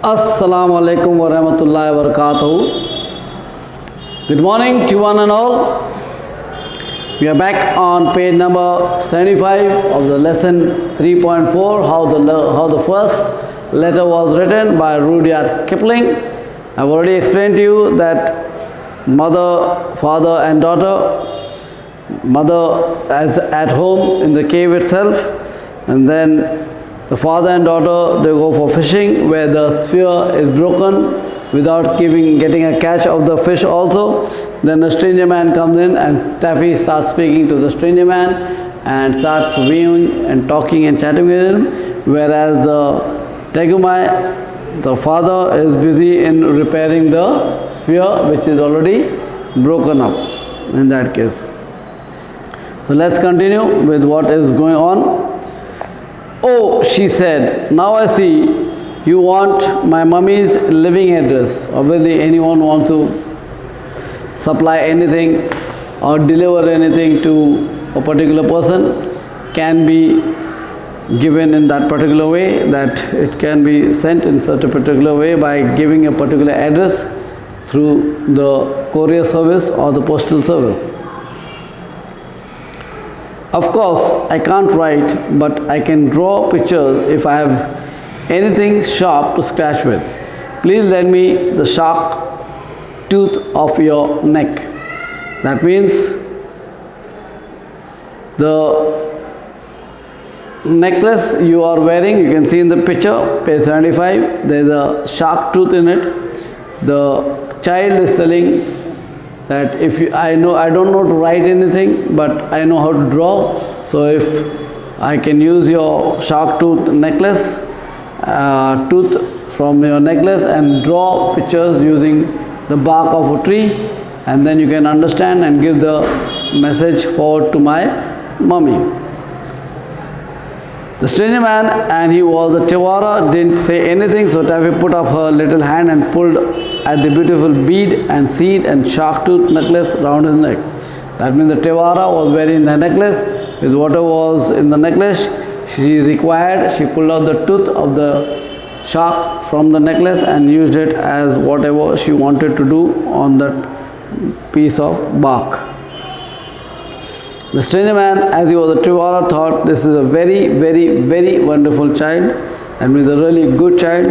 Assalamu alaikum wa rahmatullahi wa barakatuh. Good morning to one and all. We are back on page number 75 of the lesson 3.4, how the first letter was written by Rudyard Kipling. I've already explained to you that mother, father and daughter, mother as at home in the cave itself, and then the father and daughter, they go for fishing where the sphere is broken without getting a catch of the fish also. Then a stranger man comes in and Taffy starts speaking to the stranger man and starts viewing and talking and chatting with him, whereas the Tegumai, the father, is busy in repairing the sphere which is already broken up in that case. So let's continue with what is going on. Oh, she said, now I see you want my mummy's living address. Obviously, anyone wants to supply anything or deliver anything to a particular person can be given in that particular way, that it can be sent in such a particular way by giving a particular address through the courier service or the postal service. Of course, I can't write, but I can draw pictures if I have anything sharp to scratch with. Please lend me the sharp tooth of your neck. That means the necklace you are wearing, you can see in the picture, page 75, there is a sharp tooth in it. The child is telling that I don't know to write anything, but I know how to draw. So if I can use your shark tooth necklace, tooth from your necklace and draw pictures using the bark of a tree, and then you can understand and give the message forward to my mummy. The stranger man, and he was a Tewara, didn't say anything, so Taffy put up her little hand and pulled at the beautiful bead and seed and shark tooth necklace round his neck. That means the Tewara was wearing the necklace. With whatever was in the necklace, she pulled out the tooth of the shark from the necklace and used it as whatever she wanted to do on that piece of bark. The stranger man, as he was a Trivara, thought this is a very, very, very wonderful child, and is a really good child.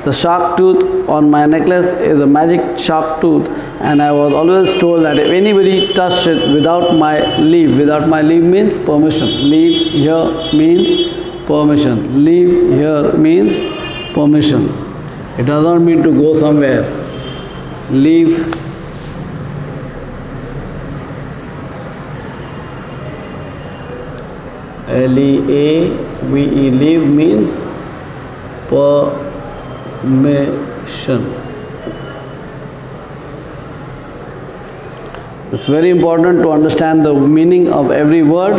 The shark tooth on my necklace is a magic shark tooth, and I was always told that if anybody touched it without my leave means permission. Leave here means permission. Leave here means permission. It does not mean to go somewhere. Leave. L-E-A-V-E, leave means permission. It's very important to understand the meaning of every word,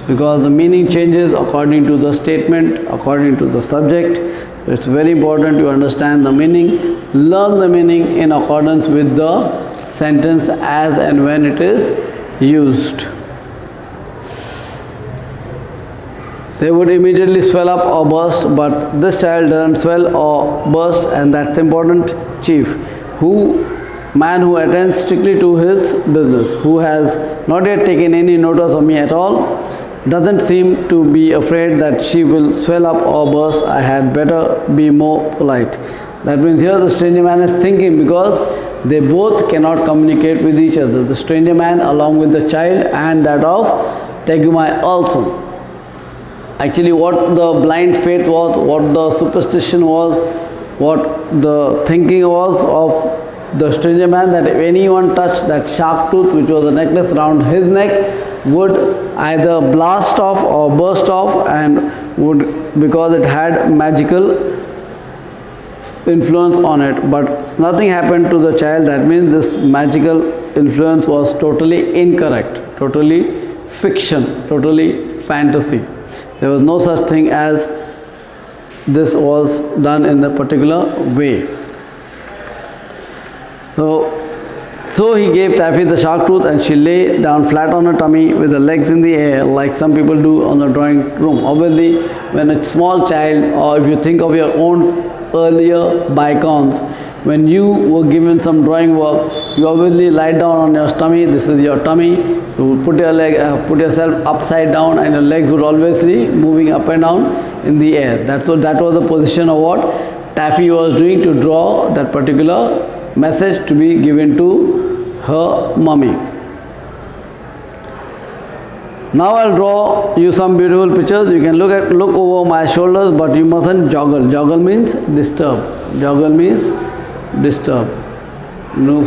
because the meaning changes according to the statement, according to the subject. It's very important to understand the meaning, learn the meaning in accordance with the sentence as and when it is used. They would immediately swell up or burst, but this child doesn't swell or burst, and that's important. Chief, man who attends strictly to his business, who has not yet taken any notice of me at all, doesn't seem to be afraid that she will swell up or burst. I had better be more polite. That means here the stranger man is thinking, because they both cannot communicate with each other. The stranger man along with the child and that of Tegumai also. Actually, what the blind faith was, what the superstition was, what the thinking was of the stranger man, that if anyone touched that shark tooth, which was a necklace around his neck, would either blast off or burst off, and because it had magical influence on it. But nothing happened to the child. That means this magical influence was totally incorrect, totally fiction, totally fantasy. There was no such thing as this was done in a particular way. So he gave Taffy the shark tooth, and she lay down flat on her tummy with her legs in the air, like some people do on the drawing room. Obviously, when a small child, or if you think of your own earlier bygones. When you were given some drawing work, you obviously lie down on your tummy. This is your tummy. You would put yourself upside down, and your legs would always be moving up and down in the air. That was the position of what Taffy was doing to draw that particular message to be given to her mummy. Now I'll draw you some beautiful pictures. You can look over my shoulders, but you mustn't joggle. Joggle means disturb. Joggle means disturb. No,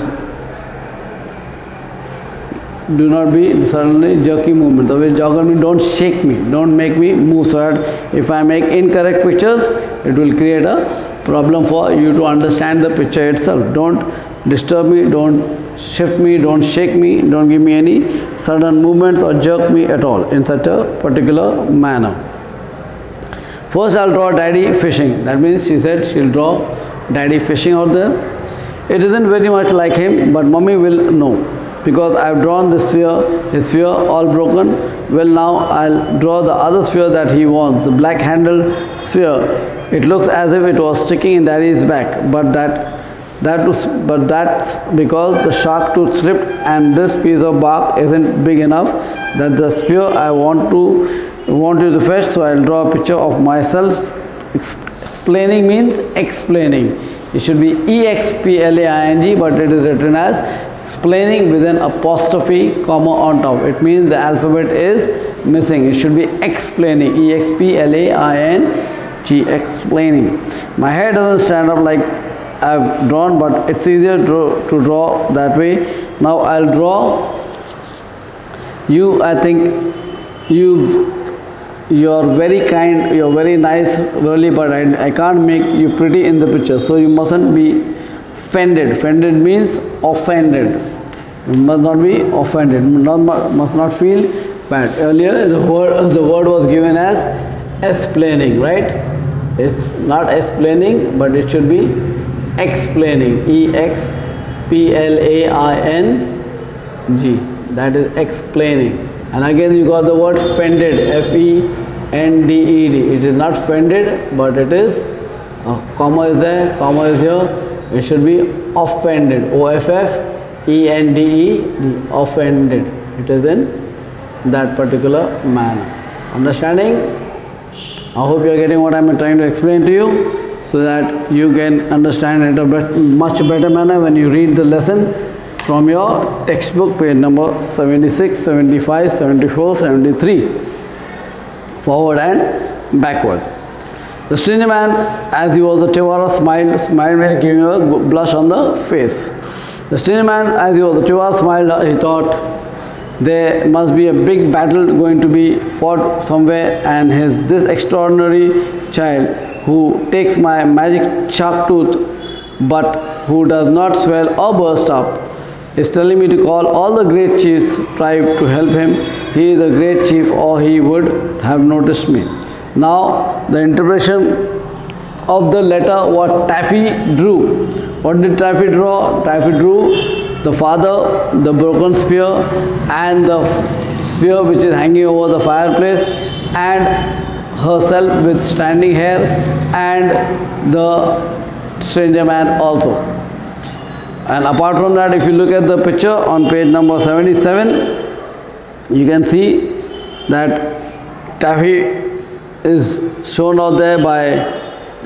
do not be suddenly jerky movement. The way joggle means don't shake me, don't make me move, so that if I make incorrect pictures, it will create a problem for you to understand the picture itself. Don't disturb me, don't shift me, don't shake me, don't give me any sudden movements or jerk me at all in such a particular manner. First I'll draw daddy fishing. That means she said she'll draw daddy fishing out there. It isn't very much like him, but mummy will know, because I've drawn this sphere, his sphere all broken. Well, now I'll draw the other sphere that he wants, the black handled sphere. It looks as if it was sticking in daddy's back, but that's because the shark tooth slipped and this piece of bark isn't big enough. That the sphere I want you to fetch. So I'll draw a picture of myself. Explaining means explaining. It should be explaing, but it is written as explaining with an apostrophe comma on top. It means the alphabet is missing. It should be explaining. Explaining. My hair doesn't stand up like I've drawn, but it's easier to draw that way. Now I'll draw you. I think you're very kind, you're very nice really, but I can't make you pretty in the picture, so you mustn't be offended. Offended means offended. You must not be offended, must not feel bad. Earlier the word was given as explaining, right? It's not explaining, but it should be explaining. Explaing. That is explaining. And again you got the word fended. Fended. It is not fended, but it is comma is there, comma is here. It should be offended. Offended. Offended. It is in that particular manner. Understanding? I hope you are getting what I am trying to explain to you, so that you can understand it a much better manner when you read the lesson from your textbook, page number 76, 75, 74, 73, forward and backward. The stranger man, as he was a Tiwara, smiled when giving a blush on the face. The stranger man, as he was a Tiwara, smiled. He thought there must be a big battle going to be fought somewhere, and this extraordinary child who takes my magic shark tooth but who does not swell or burst up is telling me to call all the great chiefs tribe to help him. He is a great chief, or he would have noticed me. Now the interpretation of the letter what Taffy drew. What did Taffy draw? Taffy drew the father, the broken spear, and the spear which is hanging over the fireplace, and herself with standing hair, and the stranger man also. And apart from that, if you look at the picture on page number 77, you can see that Taffy is shown out there by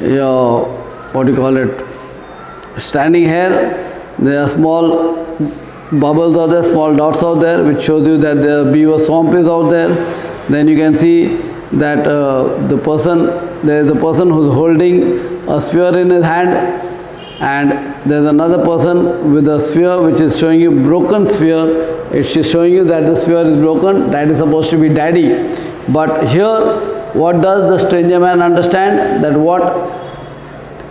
your, what do you call it, standing hair. There are small bubbles out there, small dots out there, which shows you that the beaver swamp is out there. Then you can see that there is a person who's holding a sphere in his hand, and there's another person with a sphere which is showing you broken sphere. It's showing you that the sphere is broken. That is supposed to be daddy. But here, what does the stranger man understand? That what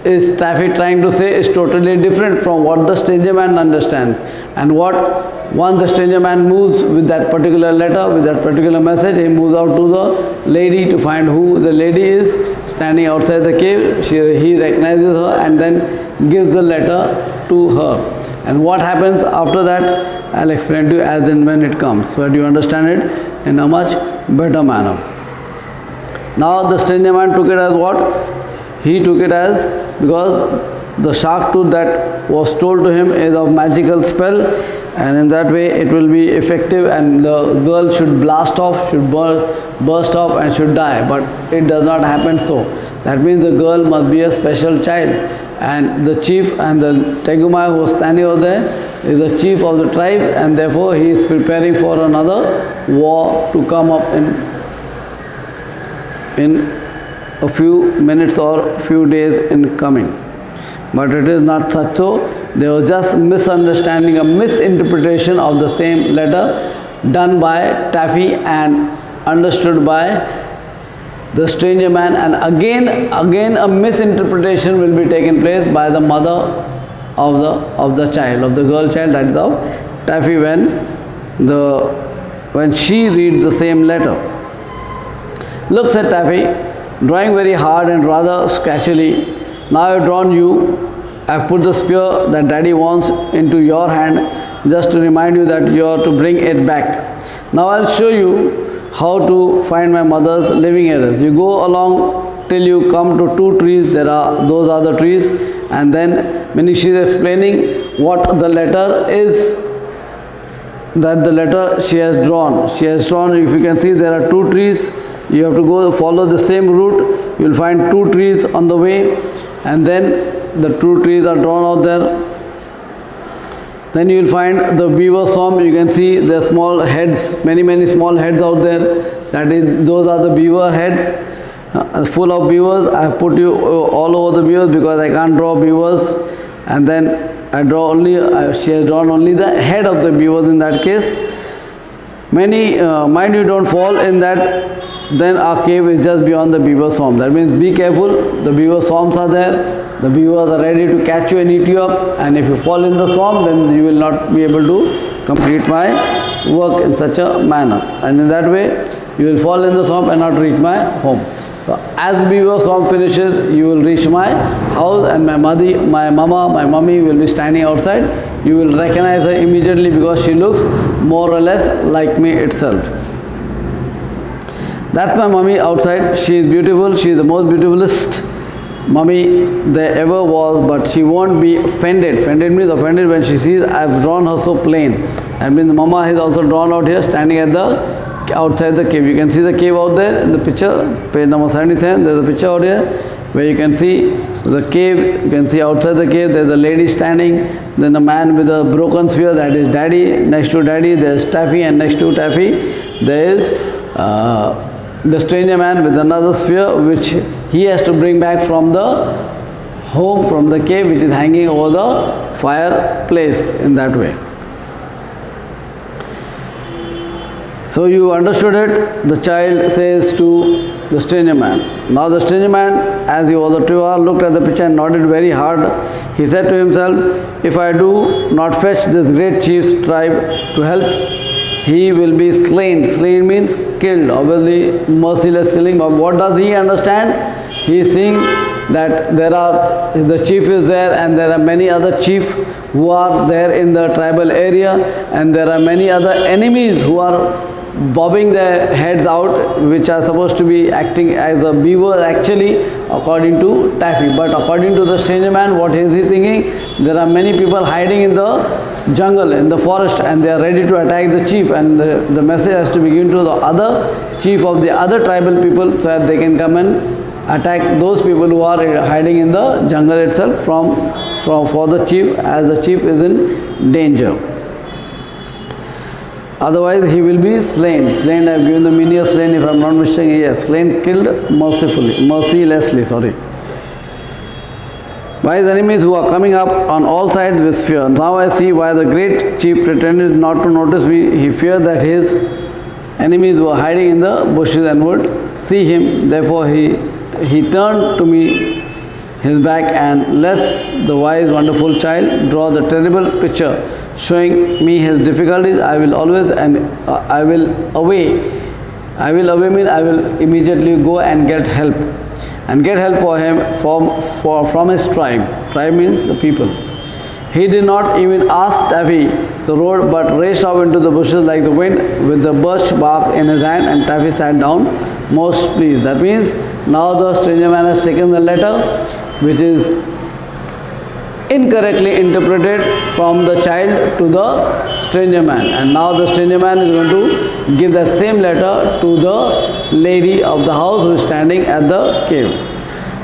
is Taffy trying to say is totally different from what the stranger man understands. And once the stranger man moves with that particular letter, with that particular message, he moves out to the lady to find who the lady is standing outside the cave. He recognizes her and then gives the letter to her. And what happens after that, I'll explain to you as and when it comes, so that you understand it in a much better manner. Now the stranger man took it as what? he took it as because the shark tooth that was told to him is of magical spell, and in that way it will be effective, and the girl should blast off, should burst off and should die. But it does not happen so. That means the girl must be a special child, and the chief and the Tegumai who was standing over there is the chief of the tribe, and therefore he is preparing for another war to come up in a few minutes or few days in coming. But it is not such so. There was just misunderstanding, a misinterpretation of the same letter done by Taffy and understood by the stranger man, and again a misinterpretation will be taken place by the mother of the child, of the girl child, that is of Taffy, when she reads the same letter. Looks at Taffy, drawing very hard and rather sketchily. Now I have drawn you, I have put the spear that daddy wants into your hand just to remind you that you are to bring it back. Now I will show you how to find my mother's living areas. You go along till you come to two trees, those are the trees, and then when she is explaining what the letter is, that the letter she has drawn. She has drawn, if you can see, there are two trees. You have to go follow the same route. You will find two trees on the way, and then the two trees are drawn out there. Then you will find the beaver swamp. You can see the small heads, many small heads out there. Those are the beaver heads, full of beavers. I have put you all over the beavers because I can't draw beavers. And then I draw only. She has drawn only the head of the beavers in that case. Mind you, don't fall in that. Then our cave is just beyond the beaver swamp. That means be careful. The beaver swamps are there. The beavers are ready to catch you and eat you up. And if you fall in the swamp, then you will not be able to complete my work in such a manner. And in that way, you will fall in the swamp and not reach my home. So as the beaver swamp finishes, you will reach my house, and my mummy will be standing outside. You will recognize her immediately because she looks more or less like me itself. That's my mummy outside. She is beautiful. She is the most beautifulest mummy there ever was, but she won't be offended. Offended means offended when she sees I have drawn her so plain. That means the mama is also drawn out here, standing at outside the cave. You can see the cave out there in the picture, page number 77. There's a picture out here where you can see the cave. You can see outside the cave there's a lady standing, then a man with a broken spear, that is daddy. Next to daddy there's Taffy, and next to Taffy there is the stranger man with another spear, which he has to bring back from the home, from the cave, which is hanging over the fireplace in that way. So you understood it. The child says to the stranger man. Now the stranger man, as he was a Trivara, looked at the picture and nodded very hard. He said to himself, if I do not fetch this great chief's tribe to help, he will be slain. Slain means killed, obviously merciless killing. But what does he understand? He is seeing that the chief is there, and there are many other chiefs who are there in the tribal area, and there are many other enemies who are bobbing their heads out, which are supposed to be acting as a beaver actually, according to Taffy. But according to the stranger man, what is he thinking? There are many people hiding in the jungle, in the forest, and they are ready to attack the chief, and the message has to be given to the other chief of the other tribal people so that they can come and attack those people who are hiding in the jungle itself for the chief, as the chief is in danger. Otherwise he will be slain. Slain, I have given the meaning of slain, if I am not mistaken. Yes, slain, killed mercilessly. By his enemies who are coming up on all sides with fear. Now I see why the great chief pretended not to notice me. He feared that his enemies were hiding in the bushes and would see him. Therefore he turned to me his back, and lest the wise, wonderful child draw the terrible picture showing me his difficulties, I will always I will away mean I will immediately go and get help. And get help for him from his tribe. Tribe means the people. He did not even ask Taffy the road, but raced off into the bushes like the wind with the birch bark in his hand, and Taffy sat down most pleased. That means now the stranger man has taken the letter which is incorrectly interpreted from the child to the stranger man, and now the stranger man is going to give the same letter to the lady of the house who is standing at the cave.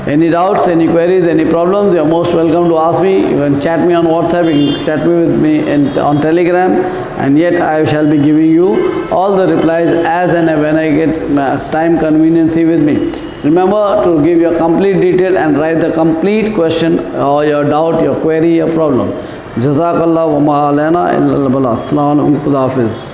Any doubts, any queries, any problems, you are most welcome to ask me. You can chat me on WhatsApp, you can chat me with me on Telegram, and yet I shall be giving you all the replies as and when I get time conveniency with me. Remember to give your complete detail and write the complete question or your doubt, your query, your problem. Jazakallah wa ma alana illa al bala. Assalamu alaikum. Khuda Hafiz.